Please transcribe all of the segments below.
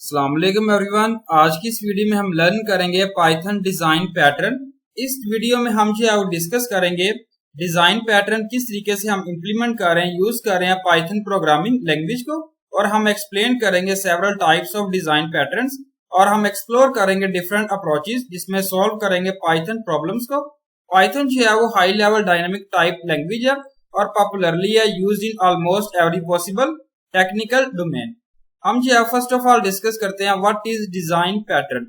अस्सलाम वालेकुम एवरीवन। आज की इस वीडियो में हम लर्न करेंगे पाइथन डिजाइन पैटर्न। इस वीडियो में हम जो है डिस्कस करेंगे डिजाइन पैटर्न किस तरीके से हम इंप्लीमेंट कर रहे हैं, यूज कर रहे हैं पाइथन प्रोग्रामिंग लैंग्वेज को, और हम एक्सप्लेन करेंगे several types of design patterns, और हम एक्सप्लोर करेंगे डिफरेंट अप्रोचेस जिसमें सॉल्व करेंगे पाइथन प्रॉब्लम्स को। पाइथन जो है वो high level dynamic type language है और पॉपुलरली है used in almost every possible technical domain. हम जो है फर्स्ट ऑफ ऑल डिस्कस करते हैं what is design pattern.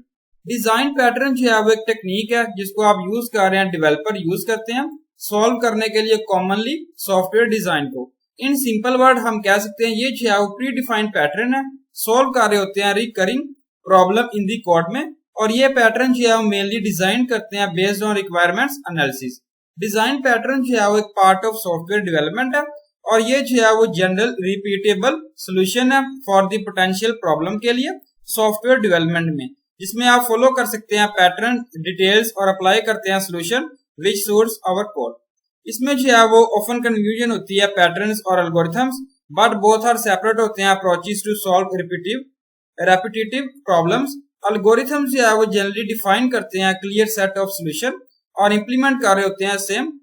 Design pattern जो है वो एक टेक्निक है जिसको आप यूज कर रहे हैं, डेवलपर यूज करते हैं सॉल्व करने के लिए कॉमनली सॉफ्टवेयर डिजाइन को। इन सिंपल वर्ड हम कह सकते हैं ये जो है वो प्री डिफाइंड पैटर्न है, सॉल्व कर रहे होते हैं recurring problem in the code में, और ये पैटर्न जो है वो मेनली डिजाइन करते हैं based on requirements analysis. Design pattern जो है वो एक पार्ट ऑफ सॉफ्टवेयर डेवलपमेंट है और ये जो है वो जनरल रिपीटेबल सोल्यूशन है फॉर द पोटेंशियल प्रॉब्लम के लिए सॉफ्टवेयर डेवलपमेंट में, जिसमें आप फॉलो कर सकते हैं पैटर्न डिटेल्स और अप्लाई करते हैं solution which suits our code. इसमें जो है वो ऑफन कंफ्यूजन होती है पैटर्न्स और algorithms, but both are separate होते हैं approaches to solve repetitive problems. Algorithms जो है वो जनरली डिफाइन करते हैं क्लियर सेट ऑफ सोल्यूशन और इंप्लीमेंट कर रहे होते हैं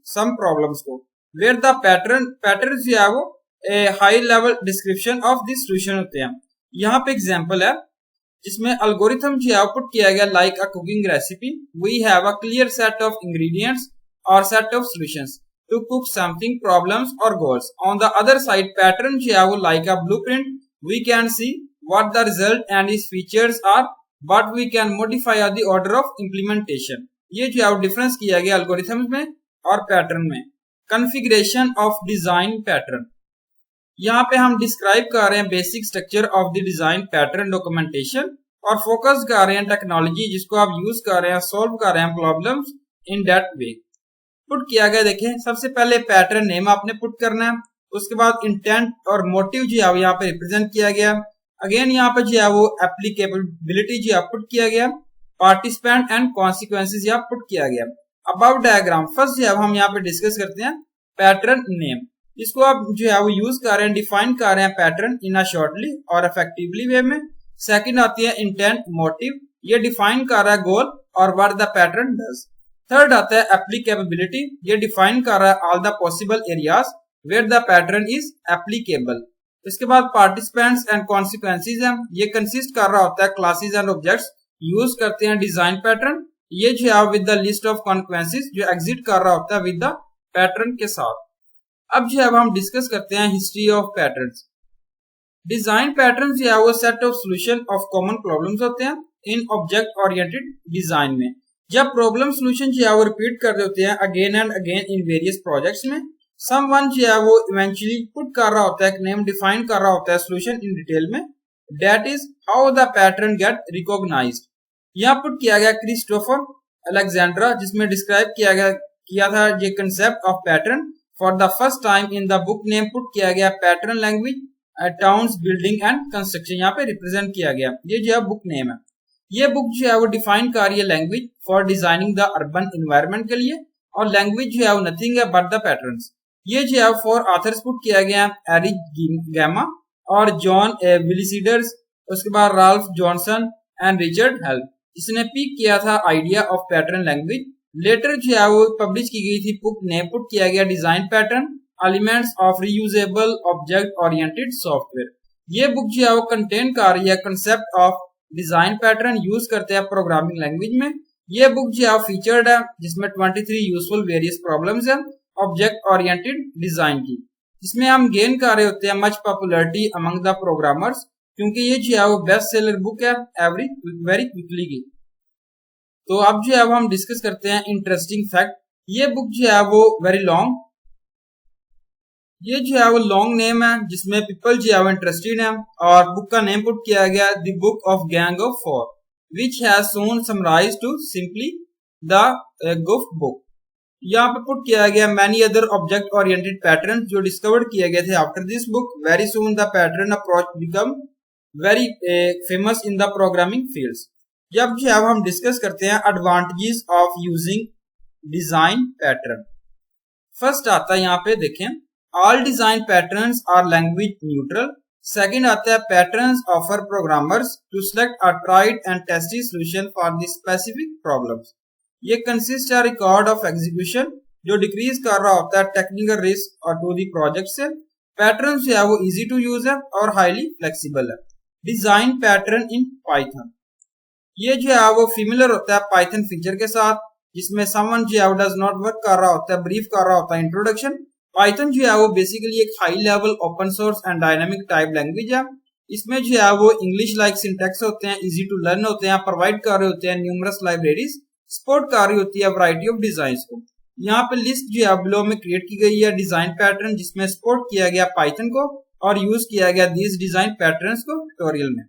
सम प्रॉब्लम्स को, वेयर द पैटर्न जो है वो high level description of this solution होते हैं। यहाँ पे एग्जांपल है जिसमें एल्गोरिथम जो है आउटपुट किया गया like a cooking recipe, we have a clear set of ingredients और set of solutions to cook something problems और goals. On the other side pattern जो है वो like a blueprint, we can see what the result and its features are but we can modify the order of implementation. ये जो है difference किया गया algorithm में और पैटर्न में। कॉन्फ़िगरेशन ऑफ डिजाइन पैटर्न, यहाँ पे हम डिस्क्राइब कर रहे हैं basic structure of the design pattern documentation और फोकस कर रहे हैं टेक्नोलॉजी जिसको आप यूज कर रहे हैं, सॉल्व कर रहे हैं problems in that way. Put किया गया, देखें सबसे पहले पैटर्न नेम आपने पुट करना है, उसके बाद इंटेंट और मोटिव जो है यहाँ पे रिप्रेजेंट किया गया। अगेन यहाँ पे जो है वो एप्लीकेबिलिटी जो है पुट किया गया, पार्टिसिपेंट एंड कॉन्सिक्वेंसेस यहाँ पुट किया गया। अबाउट डायग्राम फर्स्ट जो है हम यहाँ पे डिस्कस करते हैं पैटर्न नेम, इसको आप जो है वो यूज कर रहे हैं, डिफाइन कर रहे हैं पैटर्न इन अ शॉर्टली और इफेक्टिवली वे में। सेकंड आती है इंटेंट मोटिव, ये डिफाइन कर रहा है गोल और what the pattern does. Third आता है एप्लीकेबिलिटी, ये डिफाइन कर रहा है all the possible areas where the pattern is applicable. इसके बाद पार्टिसिपेंट्स एंड कॉन्सिक्वेंसेस है, ये कंसिस्ट कर रहा होता है क्लासेस एंड ऑब्जेक्ट्स यूज करते हैं डिजाइन पैटर्न, ये जो है with the list of consequences जो एग्जिट कर रहा होता है विद द पैटर्न के साथ। अब जो है हम डिस्कस करते हैं history of patterns. Design pattern जो है वो set of solution of common problems होते हैं इन ऑब्जेक्ट ओरिएंटेड डिजाइन में। जब प्रॉब्लम सॉल्यूशन जो है वो रिपीट कर रहे होते हैं again and again in various projects में, समवन जो है वो इवेंचुअली पुट कर रहा होता है, एक नेम डिफाइन कर रहा होता है सॉल्यूशन इन डिटेल में, that is how the pattern get recognised. यहाँ पुट किया गया क्रिस्टोफर अलेक्जेंड्रा, जिसमें डिस्क्राइब किया था ये concept of pattern for the first time in the book name put किया गया pattern language towns building and construction, यहाँ पे रिप्रेजेंट किया गया। ये जो है बुक नेम है, ये बुक जो है वो डिफाइन कर रही है language for designing the urban environment के लिए, और लैंग्वेज जो है वो नथिंग है बट द पैटर्न्स। ये जो है फॉर ऑथर्स पुट किया गया एरिक गैमा और जॉन विलिसीडर्स, उसके बाद Ralph Johnson and Richard Helm, जिसने पिक किया था idea of pattern language. Later जो है वो पब्लिश की गई थी बुक ने पुट किया गया design pattern elements of reusable object oriented software. ये बुक जो है वो कंटेन कर रही है concept of design pattern use करते हैं प्रोग्रामिंग लैंग्वेज में। ये बुक जो है फीचर्ड है जिसमें 23 यूजफुल वेरियस प्रॉब्लम्स है ऑब्जेक्ट ओरिएंटेड डिजाइन की, जिसमें हम गेन कर रहे होते हैं much popularity among the programmers, क्योंकि ये जो है वो बेस्ट सेलर बुक है वेरी क्विकली की। तो अब जो है वो हम डिस्कस करते हैं इंटरेस्टिंग फैक्ट। ये बुक जो है वो वेरी लॉन्ग, ये जो है वो लॉन्ग नेम है जिसमें पीपल जो है वो इंटरेस्टेड है, और बुक का नेम पुट किया गया the book of gang of four which has soon summarise to simply the GoF book. यहाँ पे पुट किया गया many other object oriented pattern जो डिस्कवर्ड किए गए थे after this book. Very soon the pattern approach become very famous in the programming fields. जब जो है हम डिस्कस करते हैं advantages of using design pattern. First आता है यहाँ पे देखें, all design patterns are language neutral, second आता है patterns offer programmers to select a tried and tested solution for the specific problems. ये consist a record of execution जो decrease कर रहा होता है टेक्निकल रिस्क और टू दी प्रोजेक्ट से। पैटर्न जो है वो इजी टू यूज है और हाईली फ्लेक्सिबल है। डिजाइन पैटर्न इन पाइथन, ये जो है वो फिमिलर होता है पाइथन फीचर के साथ, जिसमें समवन जो है वो डज नॉट वर्क कर रहा होता है, ब्रीफ कर रहा होता है इंट्रोडक्शन। पाइथन जो है वो बेसिकली एक high level open source and dynamic type language है। इसमें जो है वो इंग्लिश लाइक सिंटैक्स होते हैं, इजी टू लर्न होते हैं, प्रोवाइड कर रहे होते हैं न्यूमरस लाइब्रेरीज, सपोर्ट कर रही होती है वैरायटी ऑफ डिजाइन को। यहाँ पे लिस्ट जो है बिलो में क्रिएट की गई है डिजाइन पैटर्न जिसमें सपोर्ट किया गया पाइथन को और यूज किया गया दीज डिजाइन पैटर्न्स को ट्यूटोरियल में।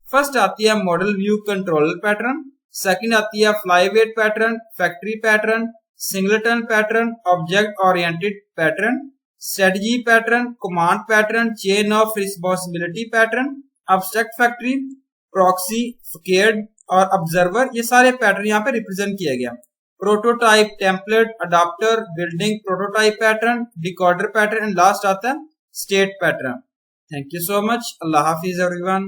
फर्स्ट आती है model view controller pattern, second आती है flyweight pattern, factory pattern, singleton pattern, object oriented pattern, strategy pattern, command pattern, chain of responsibility pattern, abstract factory, proxy, facade और observer. ये सारे pattern यहाँ पे रिप्रेजेंट किया गया। Prototype, template, adapter, building, prototype pattern, decoder pattern and last आता है state pattern. Thank you so much. Allah Hafiz everyone.